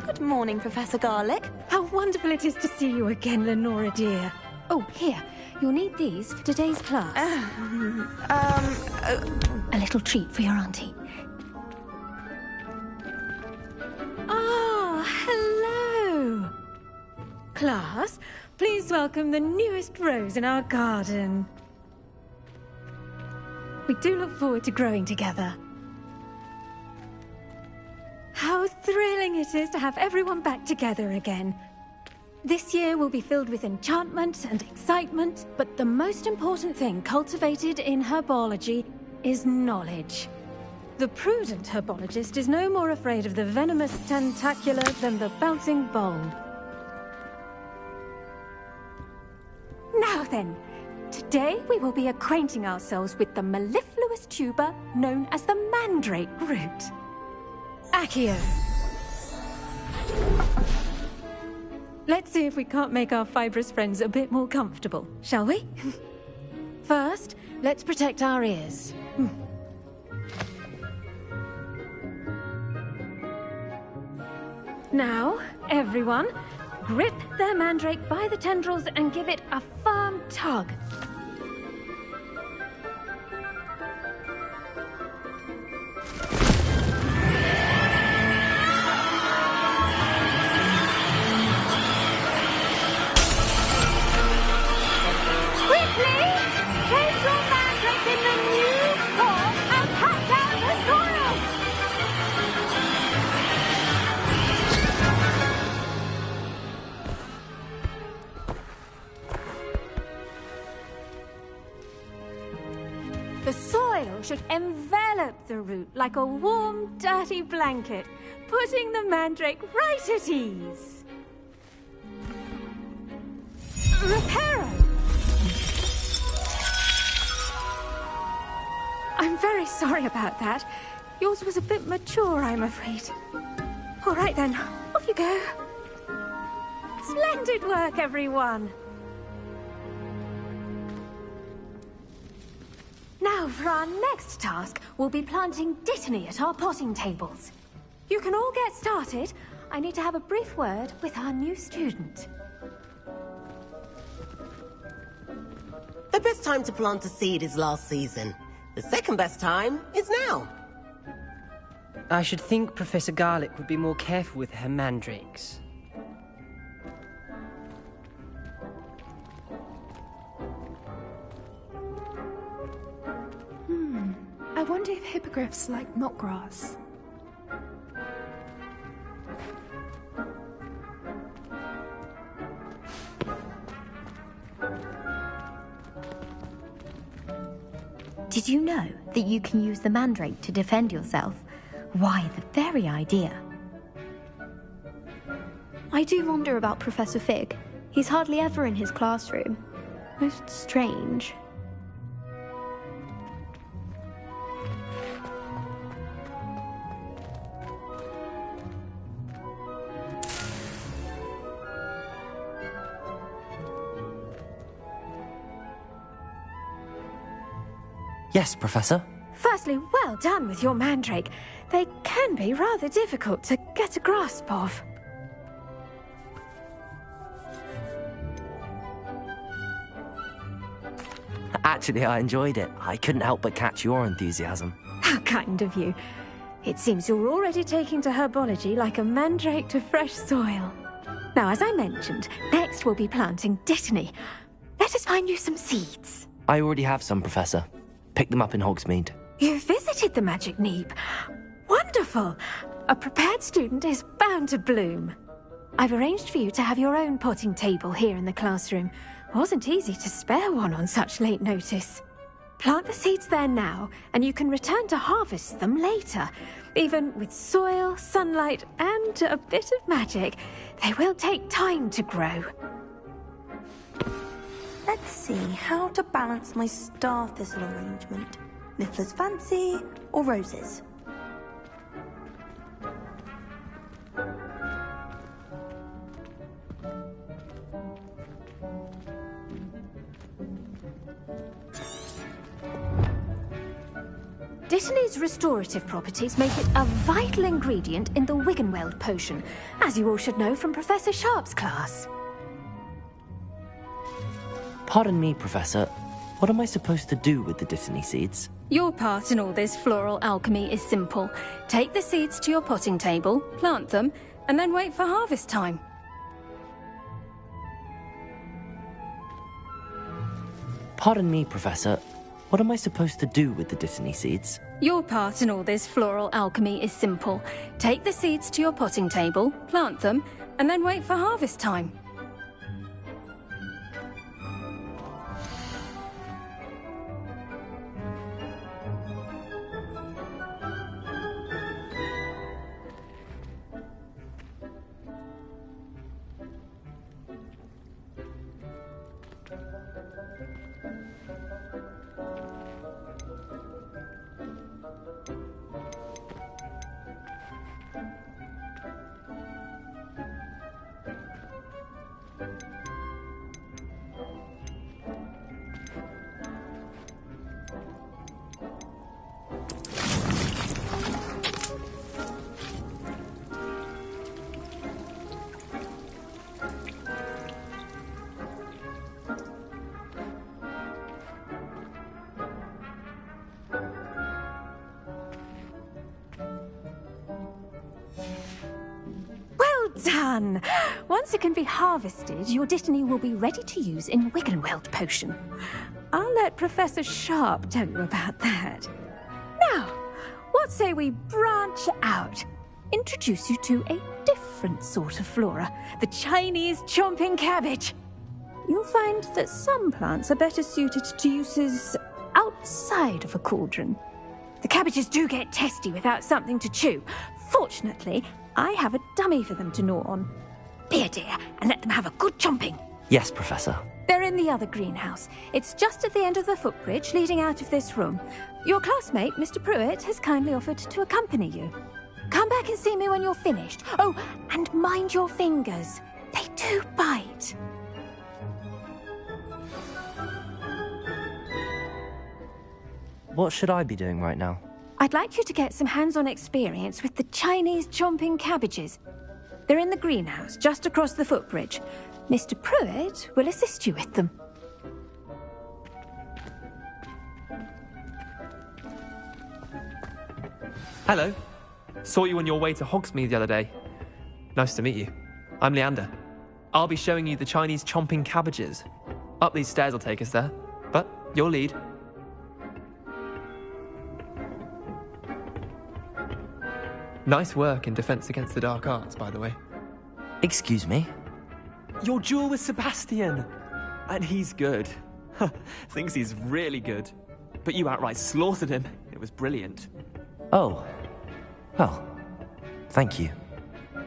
Good morning, Professor Garlick. How wonderful it is to see you again, Lenora dear. Oh, here. You'll need these for today's class. A little treat for your auntie. Ah, hello. Class, please welcome the newest rose in our garden. We do look forward to growing together. How thrilling it is to have everyone back together again. This year will be filled with enchantment and excitement, but the most important thing cultivated in herbology is knowledge. The prudent herbologist is no more afraid of the venomous tentacula than the bouncing bulb. Now then, today we will be acquainting ourselves with the mellifluous tuber known as the mandrake root. Accio. Let's see if we can't make our fibrous friends a bit more comfortable, shall we? First, let's protect our ears. Now, everyone, grip their mandrake by the tendrils and give it a firm tug. The soil should envelop the root like a warm, dirty blanket, putting the mandrake right at ease. Reparo! I'm very sorry about that. Yours was a bit mature, I'm afraid. All right then, off you go. Splendid work, everyone. Now, for our next task, we'll be planting dittany at our potting tables. You can all get started. I need to have a brief word with our new student. The best time to plant a seed is last season. The second best time is now. I should think Professor Garlick would be more careful with her mandrakes. I wonder if hippogriffs like milk grass. Did you know that you can use the mandrake to defend yourself? Why, the very idea. I do wonder about Professor Fig. He's hardly ever in his classroom. Most strange. Yes, Professor. Firstly, well done with your mandrake. They can be rather difficult to get a grasp of. Actually, I enjoyed it. I couldn't help but catch your enthusiasm. How kind of you. It seems you're already taking to herbology like a mandrake to fresh soil. Now, as I mentioned, next we'll be planting dittany. Let us find you some seeds. I already have some, Professor. Picked them up in Hogsmeade. You visited the Magic Neep. Wonderful! A prepared student is bound to bloom. I've arranged for you to have your own potting table here in the classroom. Wasn't easy to spare one on such late notice. Plant the seeds there now, and you can return to harvest them later. Even with soil, sunlight, and a bit of magic, they will take time to grow. Let's see how to balance my star thistle arrangement. Niffler's fancy or roses? Dittany Dittany's restorative properties make it a vital ingredient in the Wiggenweld potion, as you all should know from Professor Sharp's class. Pardon me, Professor. What am I supposed to do with the Dittany seeds? Your part in all this floral alchemy is simple. Take the seeds to your potting table, plant them, and then wait for harvest time. Pardon me, Professor. What am I supposed to do with the Dittany seeds? Your part in all this floral alchemy is simple. Take the seeds to your potting table, plant them, and then wait for harvest time. Done! Once it can be harvested, your Dittany will be ready to use in Wiggenweld potion. I'll let Professor Sharp tell you about that. Now, what say we branch out? Introduce you to a different sort of flora, the Chinese chomping cabbage. You'll find that some plants are better suited to uses outside of a cauldron. The cabbages do get testy without something to chew. Fortunately, I have a dummy for them to gnaw on. Be a dear and let them have a good chomping. Yes, Professor. They're in the other greenhouse. It's just at the end of the footbridge leading out of this room. Your classmate, Mr. Pruitt, has kindly offered to accompany you. Come back and see me when you're finished. Oh, and mind your fingers. They do bite. What should I be doing right now? I'd like you to get some hands-on experience with the Chinese chomping cabbages. They're in the greenhouse, just across the footbridge. Mr. Pruitt will assist you with them. Hello. Saw you on your way to Hogsmeade the other day. Nice to meet you. I'm Leander. I'll be showing you the Chinese chomping cabbages. Up these stairs will take us there, but you'll lead. Nice work in Defense Against the Dark Arts, by the way. Excuse me? Your duel with Sebastian! And he's good. Thinks he's really good. But you outright slaughtered him. It was brilliant. Oh. Well, thank you.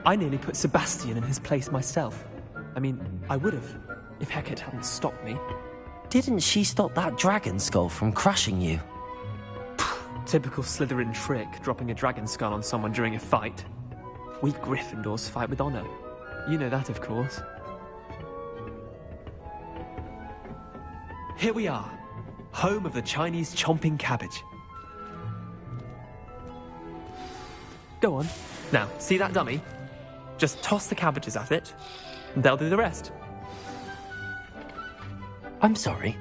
I nearly put Sebastian in his place myself. I mean, I would have, if Hecate hadn't stopped me. Didn't she stop that dragon skull from crushing you? Typical Slytherin trick, dropping a dragon skull on someone during a fight. We Gryffindors fight with honor. You know that, of course. Here we are, home of the Chinese chomping cabbage. Go on. Now, see that dummy? Just toss the cabbages at it, and they'll do the rest. I'm sorry.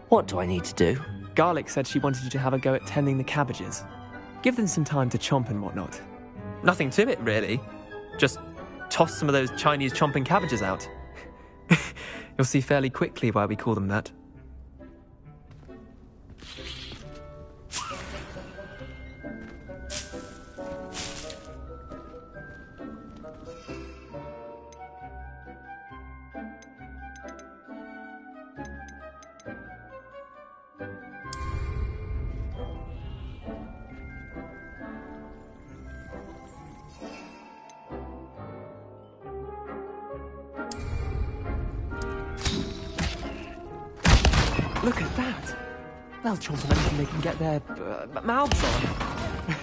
What do I need to do? Garlic said she wanted you to have a go at tending the cabbages. Give them some time to chomp and whatnot. Nothing to it, really. Just toss some of those Chinese chomping cabbages out. You'll see fairly quickly why we call them that. Look at that! They'll chomp on anything they can get their mouths on.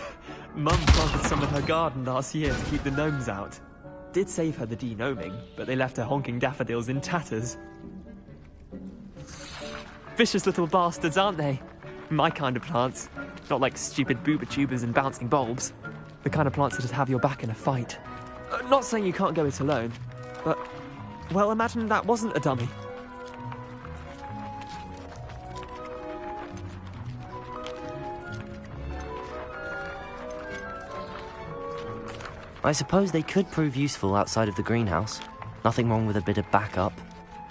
Mum planted some in her garden last year to keep the gnomes out. Did save her the de-gnoming, but they left her honking daffodils in tatters. Vicious little bastards, aren't they? My kind of plants. Not like stupid booba tubers and bouncing bulbs. The kind of plants that'd have your back in a fight. Not saying you can't go it alone, but, well, imagine that wasn't a dummy. I suppose they could prove useful outside of the greenhouse. Nothing wrong with a bit of backup,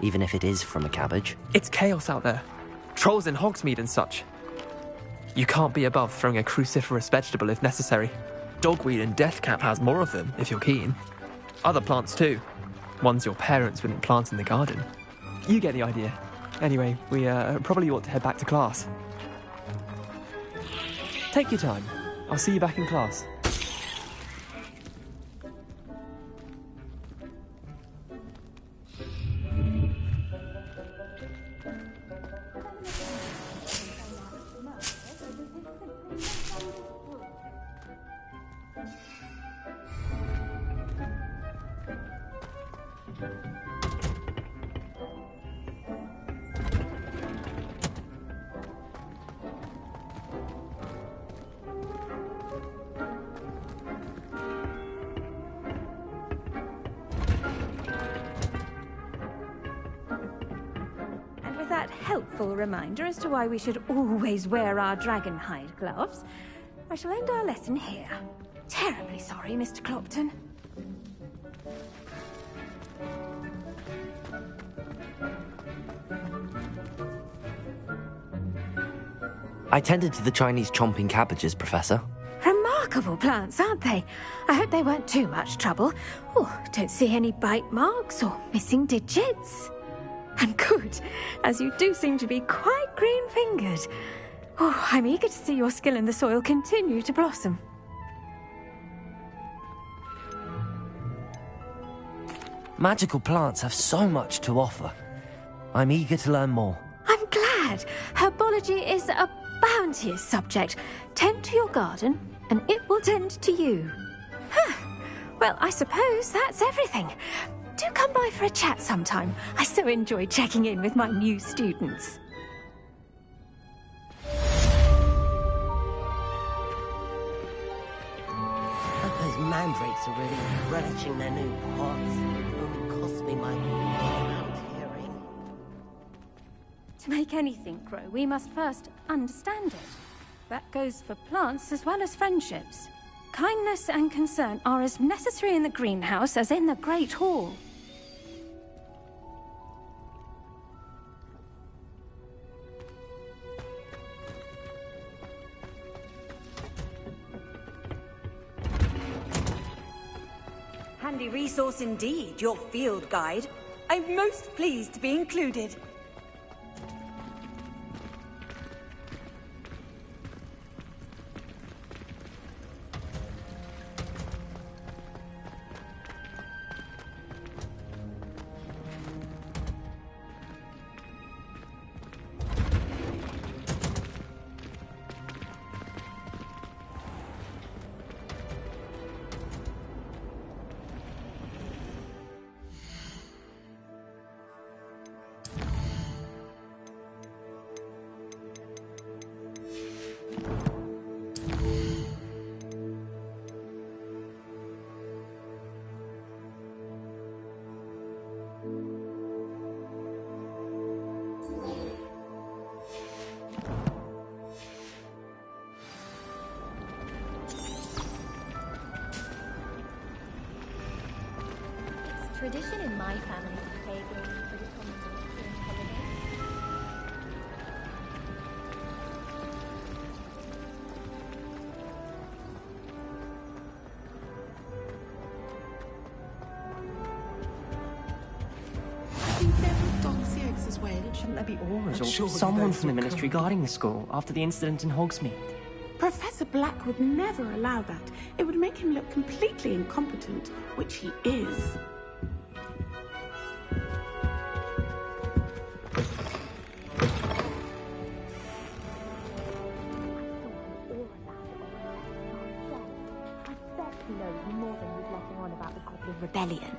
even if it is from a cabbage. It's chaos out there. Trolls in Hogsmeade and such. You can't be above throwing a cruciferous vegetable if necessary. Dogweed and deathcap has more of them, if you're keen. Other plants too. Ones your parents wouldn't plant in the garden. You get the idea. Anyway, we probably ought to head back to class. Take your time. I'll see you back in class. That helpful reminder as to why we should always wear our dragon hide gloves, I shall end our lesson here. Terribly sorry, Mr. Clopton. I tended to the Chinese chomping cabbages, Professor. Remarkable plants, aren't they? I hope they weren't too much trouble. Oh, don't see any bite marks or missing digits. And good, as you do seem to be quite green-fingered. Oh, I'm eager to see your skill in the soil continue to blossom. Magical plants have so much to offer. I'm eager to learn more. I'm glad. Herbology is a bounteous subject. Tend to your garden, and it will tend to you. Well, I suppose that's everything. Do come by for a chat sometime. I so enjoy checking in with my new students. Those mandrakes are really relishing their new pots. Only cost me my mouth hearing. To make anything grow, we must first understand it. That goes for plants as well as friendships. Kindness and concern are as necessary in the greenhouse as in the Great Hall. Handy resource indeed, your field guide. I'm most pleased to be included. Tradition in my family to play games for the common during holidays. As well. Shouldn't there be auras or Surely someone those from the will ministry come. guarding the school after the incident in Hogsmeade? Professor Black would never allow that. It would make him look completely incompetent, which he is. He knows more than he's letting on about the Goblin Rebellion.